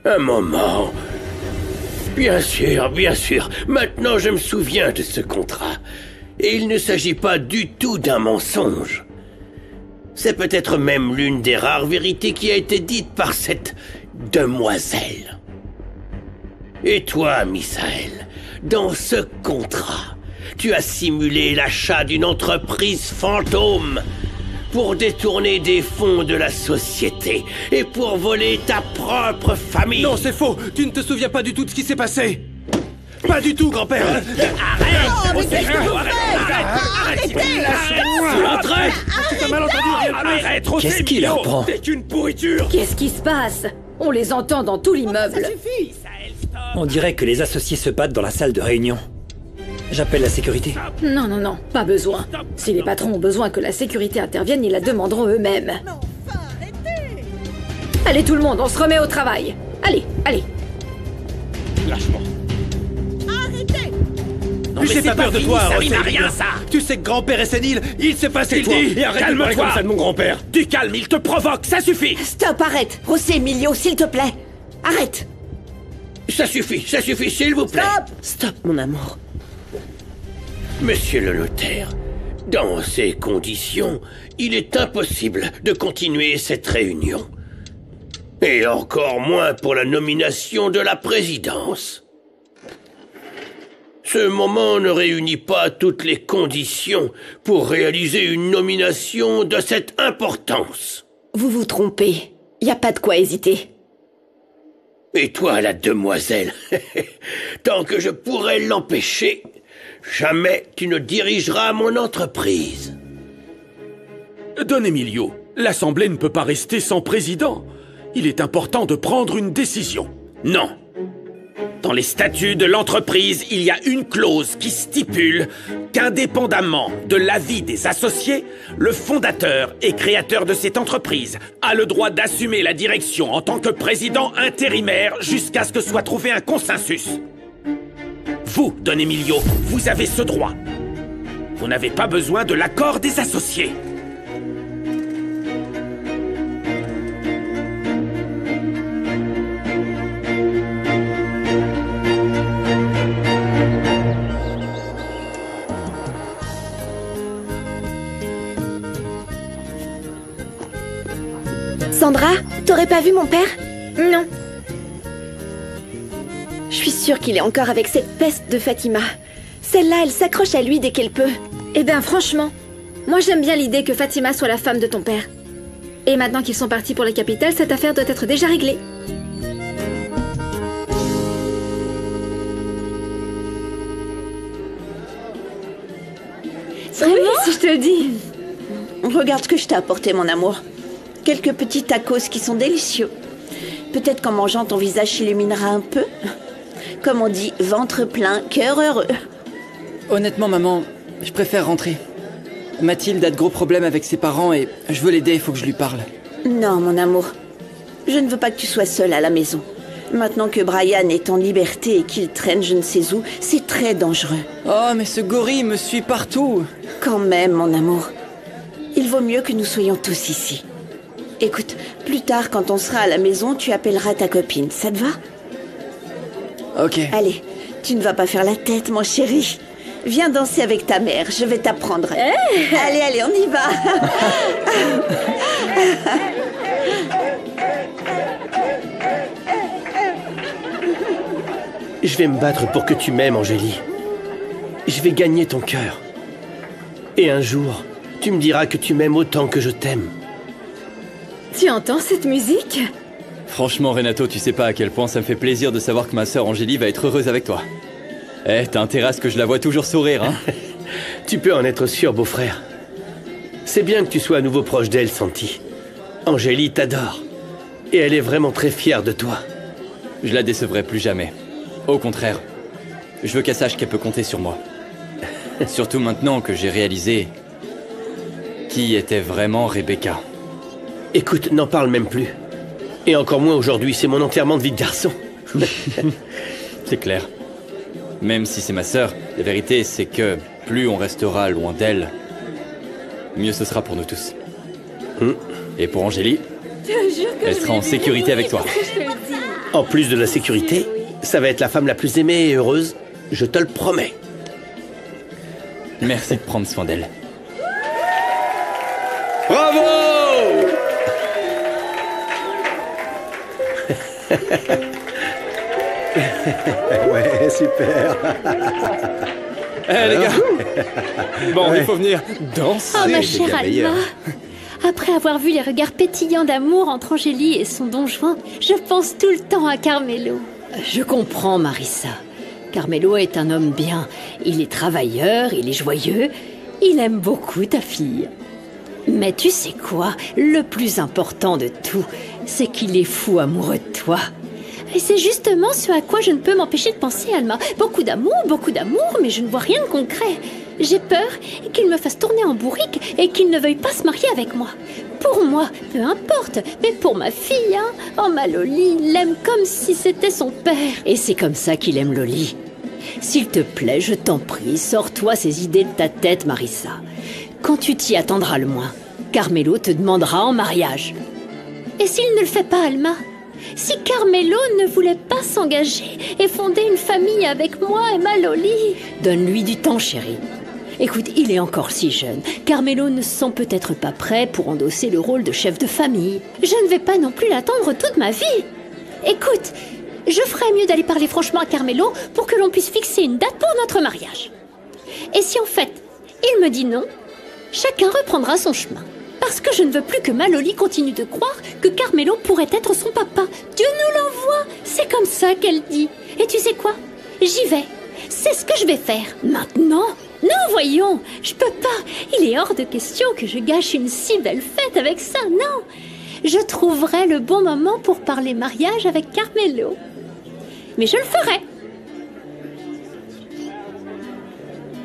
Un moment. Bien sûr. Maintenant, je me souviens de ce contrat. Et il ne s'agit pas du tout d'un mensonge. C'est peut-être même l'une des rares vérités qui a été dite par cette demoiselle. Et toi, Misaël, dans ce contrat, tu as simulé l'achat d'une entreprise fantôme pour détourner des fonds de la société et pour voler ta propre famille. Non, c'est faux. Tu ne te souviens pas du tout de ce qui s'est passé. Pas du tout, grand-père. Arrête, Qu'est-ce qu'il leur prend? T'es qu'une pourriture. Qu'est-ce qui se passe? On les entend dans tout l'immeuble. On dirait que les associés se battent dans la salle de réunion. J'appelle la sécurité. Non, pas besoin. Si les patrons ont besoin que la sécurité intervienne, ils la demanderont eux-mêmes. Allez tout le monde, on se remet au travail. Allez. Lâche-moi. Non, mais J'ai pas peur de toi, ça rime à Rossel. rien, ça. Tu sais que grand-père est sénile. Il sait pas ce qu'il dit. Et arrête de parler comme ça de mon grand-père. Du calme, il te provoque, ça suffit. Stop, arrête. José Emilio, s'il te plaît. Arrête. Ça suffit, s'il vous plaît. Stop, mon amour. Monsieur le notaire, dans ces conditions, il est impossible de continuer cette réunion. Et encore moins pour la nomination de la présidence. Ce moment ne réunit pas toutes les conditions pour réaliser une nomination de cette importance. Vous vous trompez. Y a pas de quoi hésiter. Et toi, la demoiselle, tant que je pourrai l'empêcher, jamais tu ne dirigeras mon entreprise. Don Emilio, l'Assemblée ne peut pas rester sans président. Il est important de prendre une décision. Non. Dans les statuts de l'entreprise, il y a une clause qui stipule qu'indépendamment de l'avis des associés, le fondateur et créateur de cette entreprise a le droit d'assumer la direction en tant que président intérimaire jusqu'à ce que soit trouvé un consensus. Vous, Don Emilio, vous avez ce droit. Vous n'avez pas besoin de l'accord des associés. Sandra, t'aurais pas vu mon père? Non. Je suis sûre qu'il est encore avec cette peste de Fatima. Celle-là, elle s'accroche à lui dès qu'elle peut. Eh ben franchement, moi j'aime bien l'idée que Fatima soit la femme de ton père. Et maintenant qu'ils sont partis pour la capitale, cette affaire doit être déjà réglée. Vraiment? Oui, si je te le dis. Regarde ce que je t'ai apporté, mon amour. Quelques petits tacos qui sont délicieux. Peut-être qu'en mangeant, ton visage s'illuminera un peu. Comme on dit, ventre plein, cœur heureux. Honnêtement, maman, je préfère rentrer. Mathilde a de gros problèmes avec ses parents et je veux l'aider, il faut que je lui parle. Non, mon amour. Je ne veux pas que tu sois seule à la maison. Maintenant que Brian est en liberté et qu'il traîne je ne sais où, c'est très dangereux. Oh, mais ce gorille me suit partout. Quand même, mon amour. Il vaut mieux que nous soyons tous ici. Écoute, plus tard, quand on sera à la maison, tu appelleras ta copine. Ça te va? Ok. Allez, tu ne vas pas faire la tête, mon chéri. Viens danser avec ta mère, je vais t'apprendre. Allez, on y va. Je vais me battre pour que tu m'aimes, Angélie. Je vais gagner ton cœur. Et un jour, tu me diras que tu m'aimes autant que je t'aime. Tu entends cette musique? Franchement, Renato, tu sais pas à quel point ça me fait plaisir de savoir que ma sœur Angélie va être heureuse avec toi. Eh, t'as intérêt à ce que je la vois toujours sourire, hein. Tu peux en être sûr, beau-frère. C'est bien que tu sois à nouveau proche d'elle, Santi. Angélie t'adore. Et elle est vraiment très fière de toi. Je la décevrai plus jamais. Au contraire, je veux qu'elle sache qu'elle peut compter sur moi. Surtout maintenant que j'ai réalisé qui était vraiment Rebecca. Écoute, n'en parle même plus. Et encore moins aujourd'hui, c'est mon enterrement de vie de garçon. C'est clair. Même si c'est ma sœur, la vérité c'est que plus on restera loin d'elle, mieux ce sera pour nous tous. Et pour Angélie, elle sera en sécurité avec toi. Je te le dis. En plus de la sécurité, ça va être la femme la plus aimée et heureuse, je te le promets. Merci de prendre soin d'elle. Bravo! Ouais, super. Les gars. Bon, il faut venir danser. Oh ma chère Alma, après avoir vu les regards pétillants d'amour entre Angélie et son don Juan, je pense tout le temps à Carmelo. Je comprends, Marissa. Carmelo est un homme bien. Il est travailleur, il est joyeux. Il aime beaucoup ta fille. Mais tu sais quoi? Le plus important de tout, c'est qu'il est fou amoureux de toi. Et c'est justement ce à quoi je ne peux m'empêcher de penser, Alma. Beaucoup d'amour, mais je ne vois rien de concret. J'ai peur qu'il me fasse tourner en bourrique et qu'il ne veuille pas se marier avec moi. Pour moi, peu importe, mais pour ma fille, hein. Oh, ma Loli, il l'aime comme si c'était son père. Et c'est comme ça qu'il aime Loli. S'il te plaît, je t'en prie, sors-toi ces idées de ta tête, Marissa. Quand tu t'y attendras le moins, Carmelo te demandera en mariage. Et s'il ne le fait pas, Alma? Si Carmelo ne voulait pas s'engager et fonder une famille avec moi et ma Loli? Donne-lui du temps, chérie. Écoute, il est encore si jeune. Carmelo ne se sent peut-être pas prêt pour endosser le rôle de chef de famille. Je ne vais pas non plus l'attendre toute ma vie. Écoute, je ferais mieux d'aller parler franchement à Carmelo pour que l'on puisse fixer une date pour notre mariage. Et si en fait, il me dit non, chacun reprendra son chemin. Parce que je ne veux plus que Maloli continue de croire que Carmelo pourrait être son papa. Dieu nous l'envoie. C'est comme ça qu'elle dit. Et tu sais quoi? J'y vais. C'est ce que je vais faire. Maintenant? Non, voyons. Je peux pas. Il est hors de question que je gâche une si belle fête avec ça. Non. Je trouverai le bon moment pour parler mariage avec Carmelo. Mais je le ferai.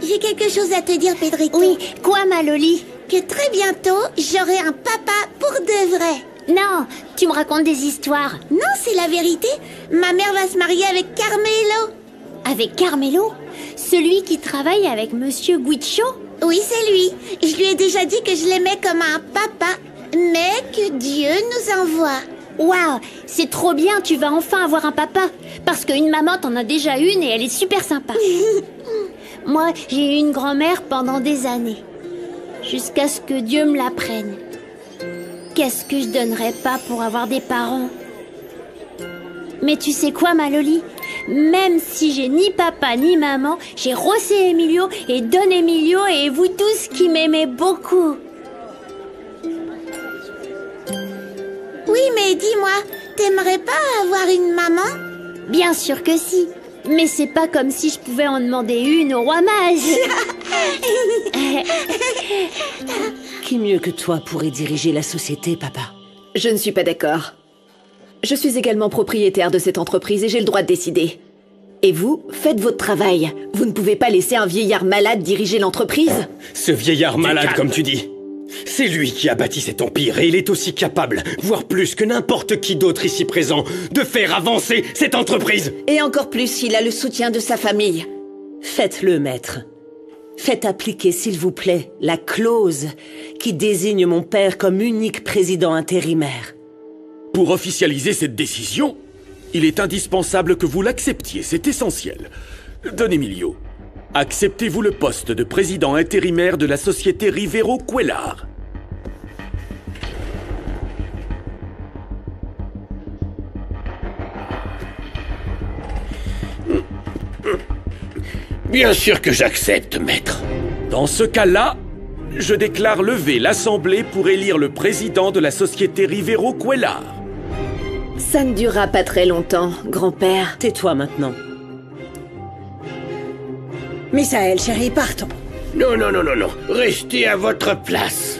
J'ai quelque chose à te dire, Pedrito. Oui, quoi, Maloli? Que très bientôt, j'aurai un papa pour de vrai. Non, tu me racontes des histoires. Non, c'est la vérité. Ma mère va se marier avec Carmelo. Avec Carmelo? Celui qui travaille avec Monsieur Guicho? Oui, c'est lui. Je lui ai déjà dit que je l'aimais comme un papa, mais que Dieu nous envoie. Waouh, c'est trop bien, tu vas enfin avoir un papa. Parce qu'une maman, t'en as déjà une et elle est super sympa. Moi, j'ai eu une grand-mère pendant des années. Jusqu'à ce que Dieu me la prenne. Qu'est-ce que je donnerais pas pour avoir des parents? Mais tu sais quoi, Maloli? Même si j'ai ni papa ni maman, j'ai José Emilio et Don Emilio et vous tous qui m'aimez beaucoup. Oui, mais dis-moi, t'aimerais pas avoir une maman? Bien sûr que si. Mais c'est pas comme si je pouvais en demander une au roi mage. Qui mieux que toi pourrait diriger la société, papa? Je ne suis pas d'accord. Je suis également propriétaire de cette entreprise et j'ai le droit de décider. Et vous, faites votre travail. Vous ne pouvez pas laisser un vieillard malade diriger l'entreprise. Ce vieillard malade, comme tu dis. C'est lui qui a bâti cet empire et il est aussi capable, voire plus que n'importe qui d'autre ici présent, de faire avancer cette entreprise. Et encore plus s'il a le soutien de sa famille. Faites-le, maître. Faites appliquer, s'il vous plaît, la clause qui désigne mon père comme unique président intérimaire. Pour officialiser cette décision, il est indispensable que vous l'acceptiez, c'est essentiel. Don Emilio, acceptez-vous le poste de président intérimaire de la société Rivero Cuellar? Bien sûr que j'accepte, maître. Dans ce cas-là, je déclare lever l'Assemblée pour élire le président de la société Rivero Cuellar. Ça ne durera pas très longtemps, grand-père. Tais-toi maintenant. Misaël, chérie, partons. Non, non, non, non, non. Restez à votre place.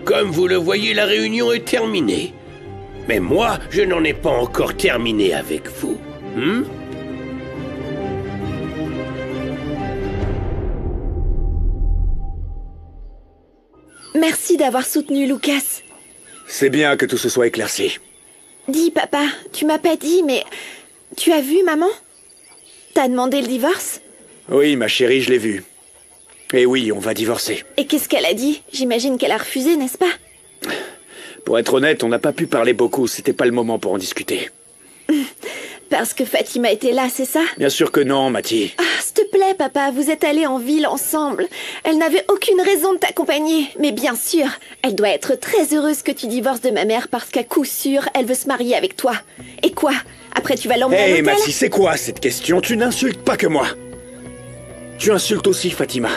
Comme vous le voyez, la réunion est terminée. Mais moi, je n'en ai pas encore terminé avec vous. Merci d'avoir soutenu Lucas. C'est bien que tout se soit éclairci. Dis, papa, tu m'as pas dit, mais... Tu as vu maman? T'as demandé le divorce? Oui, ma chérie, je l'ai vu. Et oui, on va divorcer. Et qu'est-ce qu'elle a dit? J'imagine qu'elle a refusé, n'est-ce pas? Pour être honnête, on n'a pas pu parler beaucoup, c'était pas le moment pour en discuter. Parce que Fatima était là, c'est ça? Bien sûr que non, Mathie. Ah, s'il te plaît, papa, vous êtes allés en ville ensemble. Elle n'avait aucune raison de t'accompagner. Mais bien sûr, elle doit être très heureuse que tu divorces de ma mère parce qu'à coup sûr, elle veut se marier avec toi. Et quoi? Après, tu vas l'emmener à l'hôtel? Mathie, c'est quoi cette question? Tu n'insultes pas que moi. Tu insultes aussi Fatima.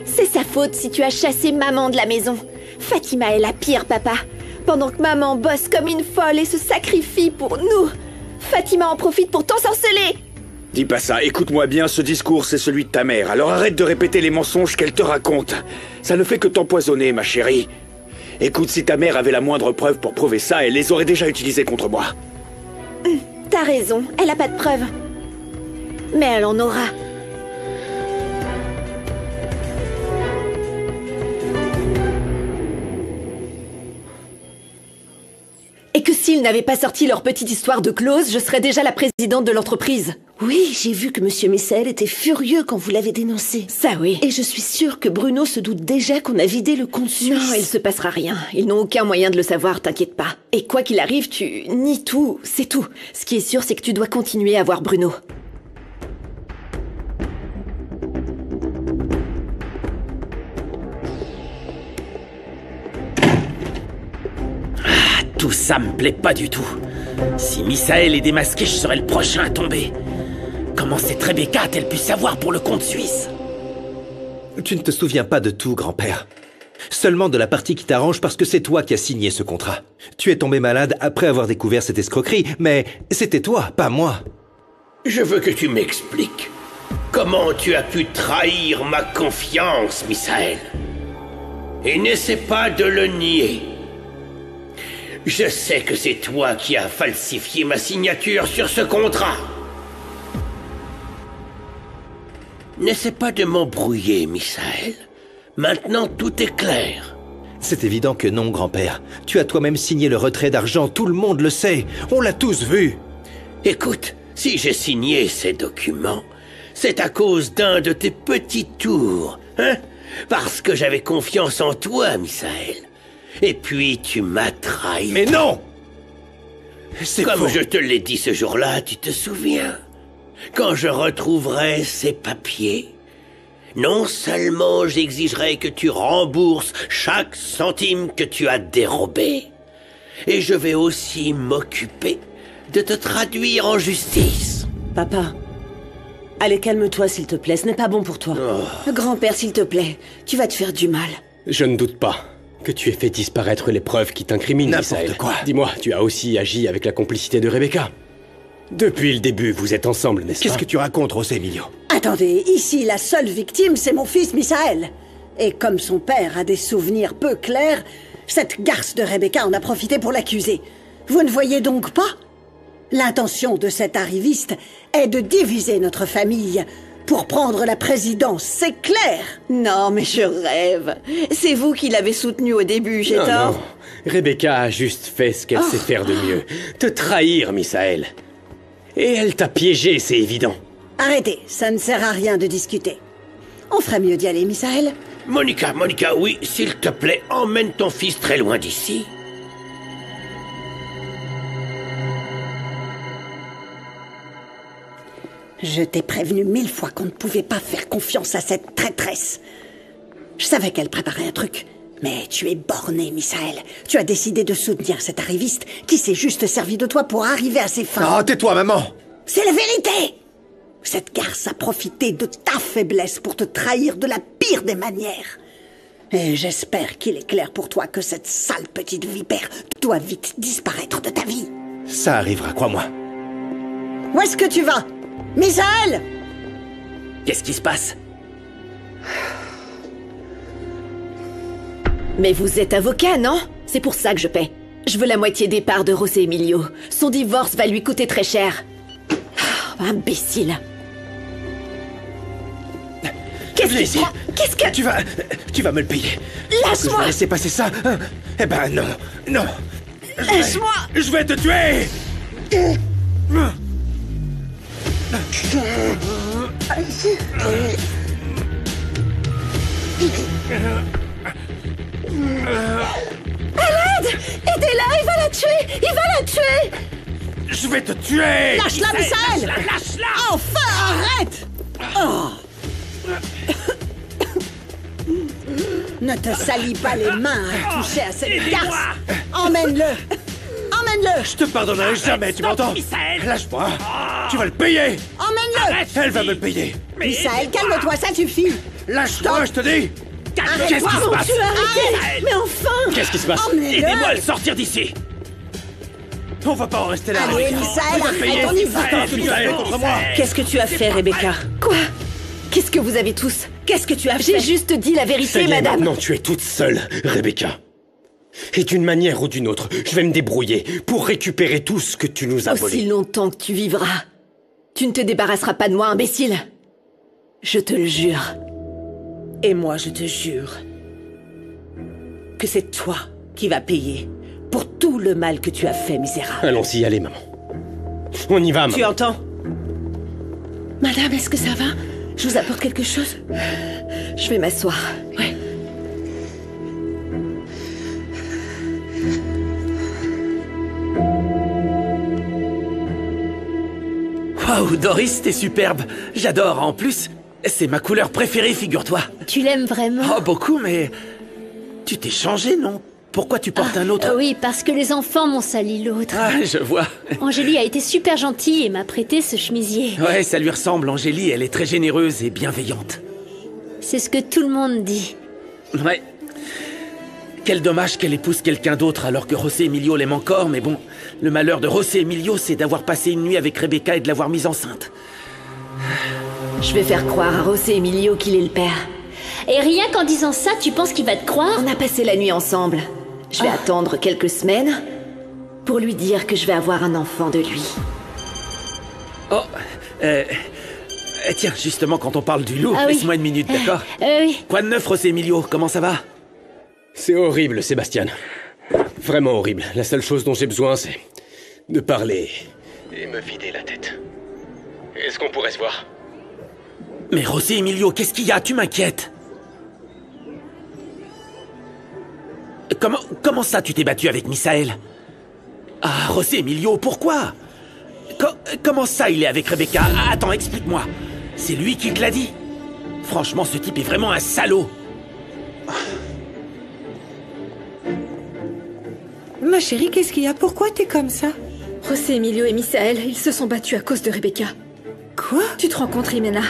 C'est sa faute si tu as chassé maman de la maison. Fatima est la pire, papa. Pendant que maman bosse comme une folle et se sacrifie pour nous, Fatima en profite pour t'ensorceler. Dis pas ça, écoute-moi bien, ce discours c'est celui de ta mère, alors arrête de répéter les mensonges qu'elle te raconte. Ça ne fait que t'empoisonner, ma chérie. Écoute, si ta mère avait la moindre preuve pour prouver ça, elle les aurait déjà utilisées contre moi. T'as raison, elle a pas de preuves. Mais elle en aura. Et que s'ils n'avaient pas sorti leur petite histoire de clause, je serais déjà la présidente de l'entreprise. Oui, j'ai vu que Monsieur Misaël était furieux quand vous l'avez dénoncé. Ça oui. Et je suis sûre que Bruno se doute déjà qu'on a vidé le compte suisse. Non, il se passera rien. Ils n'ont aucun moyen de le savoir, t'inquiète pas. Et quoi qu'il arrive, tu nies tout, c'est tout. Ce qui est sûr, c'est que tu dois continuer à voir Bruno. Tout ça me plaît pas du tout. Si Misaël est démasqué, je serai le prochain à tomber. Comment cette Rebecca a-t-elle pu savoir pour le compte suisse? Tu ne te souviens pas de tout, grand-père. Seulement de la partie qui t'arrange parce que c'est toi qui as signé ce contrat. Tu es tombé malade après avoir découvert cette escroquerie, mais c'était toi, pas moi. Je veux que tu m'expliques. Comment tu as pu trahir ma confiance, Misaël? Et n'essaie pas de le nier. Je sais que c'est toi qui as falsifié ma signature sur ce contrat. N'essaie pas de m'embrouiller, Misaël. Maintenant, tout est clair. C'est évident que non, grand-père. Tu as toi-même signé le retrait d'argent, tout le monde le sait. On l'a tous vu. Écoute, si j'ai signé ces documents, c'est à cause d'un de tes petits tours, hein? Parce que j'avais confiance en toi, Misaël. Et puis tu m'as trahi. Mais non! Comme je te l'ai dit ce jour-là, tu te souviens? Quand je retrouverai ces papiers, non seulement j'exigerai que tu rembourses chaque centime que tu as dérobé, et je vais aussi m'occuper de te traduire en justice. Papa, allez, calme-toi s'il te plaît, ce n'est pas bon pour toi. Grand-père, s'il te plaît, tu vas te faire du mal. Je ne doute pas que tu aies fait disparaître les preuves qui t'incriminent, Misaël. N'importe quoi. Dis-moi, tu as aussi agi avec la complicité de Rebecca. Depuis le début, vous êtes ensemble, n'est-ce pas? Qu'est-ce que tu racontes, José Emilio? Attendez, ici, la seule victime, c'est mon fils Misaël. Et comme son père a des souvenirs peu clairs, cette garce de Rebecca en a profité pour l'accuser. Vous ne voyez donc pas? L'intention de cet arriviste est de diviser notre famille pour prendre la présidence, c'est clair. Non, mais je rêve. C'est vous qui l'avez soutenu au début, j'ai tort. Non, Rebecca a juste fait ce qu'elle sait faire de mieux. Te trahir, Misaël. Et elle t'a piégé, c'est évident. Arrêtez, ça ne sert à rien de discuter. On ferait mieux d'y aller, Misaël. Monica, oui, s'il te plaît, emmène ton fils très loin d'ici. Je t'ai prévenu 1000 fois qu'on ne pouvait pas faire confiance à cette traîtresse. Je savais qu'elle préparait un truc. Mais tu es borné, Misaël. Tu as décidé de soutenir cet arriviste qui s'est juste servi de toi pour arriver à ses fins. Oh, tais-toi, maman! C'est la vérité! Cette garce a profité de ta faiblesse pour te trahir de la pire des manières. Et j'espère qu'il est clair pour toi que cette sale petite vipère doit vite disparaître de ta vie. Ça arrivera, crois-moi. Où est-ce que tu vas? Misaël! Qu'est-ce qui se passe? Mais vous êtes avocat, non? C'est pour ça que je paie. Je veux la moitié des parts de José Emilio. Son divorce va lui coûter très cher. Oh, imbécile. Qu'est-ce que... Tu vas me le payer. Lâche-moi! Je vais laisser passer ça? Eh ben non, non. Lâche-moi! Je vais te tuer! À l'aide! Aidez-la, il va la tuer! Il va la tuer! Je Je vais te tuer! Lâche-la, Misaël! Lâche-la! Enfin, arrête! Oh. Ne te salis pas les mains à toucher à cette garce! Emmène-le! Emmène-le! Je te pardonnerai jamais, tu m'entends? Lâche-moi! Tu vas le payer! Emmène-le! Elle va me le payer! Misaël, calme-toi, ça suffit! Lâche-moi, je te dis! Qu'est-ce qui se passe? Arrêtez! Mais enfin! Qu'est-ce qui se passe? Aidez-moi à le sortir d'ici! On va pas en rester là! Allez, Misaël, arrête, on y va! Contre moi! Qu'est-ce que tu as fait, Rebecca? Quoi? Qu'est-ce que vous avez tous? Qu'est-ce que tu as fait? J'ai juste dit la vérité, madame. Maintenant, tu es toute seule, Rebecca. Et d'une manière ou d'une autre, je vais me débrouiller pour récupérer tout ce que tu nous as volé. Aussi longtemps que tu vivras, tu ne te débarrasseras pas de moi, imbécile. Je te le jure. Et moi, je te jure que c'est toi qui vas payer pour tout le mal que tu as fait, misérable. Allons-y, allez, maman. On y va, maman. Tu entends? Madame, est-ce que ça va? Je vous apporte quelque chose? Je vais m'asseoir. Ouais. Waouh, Doris, t'es superbe. J'adore. En plus, c'est ma couleur préférée, figure-toi. Tu l'aimes vraiment? Oh, beaucoup, mais... Tu t'es changé, non? Pourquoi tu portes un autre? Oui, parce que les enfants m'ont sali l'autre. Ah, je vois. Angélie a été super gentille et m'a prêté ce chemisier. Ouais, ça lui ressemble, Angélie. Elle est très généreuse et bienveillante. C'est ce que tout le monde dit. Ouais. Quel dommage qu'elle épouse quelqu'un d'autre alors que José Emilio l'aime encore, mais bon, le malheur de José Emilio, c'est d'avoir passé une nuit avec Rebecca et de l'avoir mise enceinte. Je vais faire croire à José Emilio qu'il est le père. Et rien qu'en disant ça, tu penses qu'il va te croire? On a passé la nuit ensemble. Je vais attendre quelques semaines pour lui dire que je vais avoir un enfant de lui. Oh, tiens, justement, quand on parle du loup, Ah oui. laisse-moi une minute, d'accord? Oui. Quoi de neuf, José Emilio? Comment ça va? C'est horrible, Sébastien. Vraiment horrible. La seule chose dont j'ai besoin, c'est de parler et me vider la tête. Est-ce qu'on pourrait se voir? Mais José Emilio, qu'est-ce qu'il y a? Tu m'inquiètes. Comment ça, tu t'es battu avec Misaël? Ah, José Emilio, pourquoi? Comment ça, il est avec Rebecca? Attends, explique-moi. C'est lui qui te l'a dit? Franchement, ce type est vraiment un salaud. Ma chérie, qu'est-ce qu'il y a? Pourquoi t'es comme ça? José Emilio et Misaël, ils se sont battus à cause de Rebecca. Quoi? Tu te rends compte, Rimena?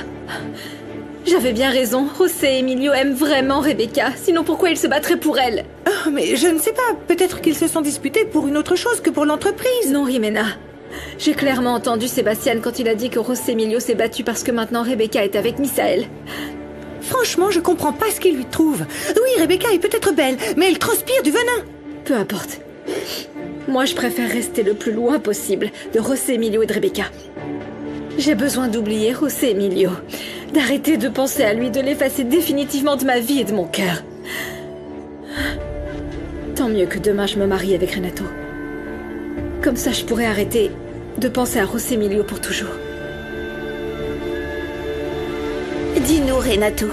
J'avais bien raison, José Emilio aime vraiment Rebecca, sinon pourquoi il se battrait pour elle? Oh, mais je ne sais pas, peut-être qu'ils se sont disputés pour une autre chose que pour l'entreprise. Non, Rimena. J'ai clairement entendu Sébastien quand il a dit que José Emilio s'est battu parce que maintenant Rebecca est avec Misaël. Franchement, je comprends pas ce qu'il lui trouve. Oui, Rebecca est peut-être belle, mais elle transpire du venin. Peu importe. Moi, je préfère rester le plus loin possible de José Emilio et de Rebecca. J'ai besoin d'oublier José Emilio, d'arrêter de penser à lui, de l'effacer définitivement de ma vie et de mon cœur. Tant mieux que demain je me marie avec Renato. Comme ça, je pourrais arrêter de penser à José Emilio pour toujours. Dis-nous, Renato,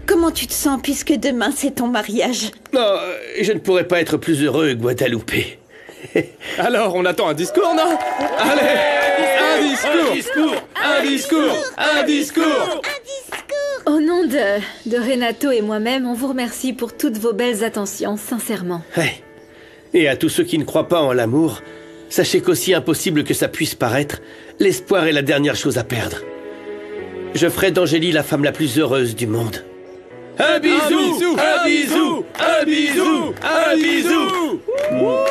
comment tu te sens puisque demain c'est ton mariage? Non, je ne pourrais pas être plus heureux, Guadalupe. Alors, on attend un discours, non? Allez! Un discours! Un discours! Un discours! Au nom de Renato et moi-même, on vous remercie pour toutes vos belles attentions, sincèrement. Ouais. Et à tous ceux qui ne croient pas en l'amour, sachez qu'aussi impossible que ça puisse paraître, l'espoir est la dernière chose à perdre. Je ferai d'Angélie la femme la plus heureuse du monde. Un bisou! Un bisou! Un bisou! Un bisou!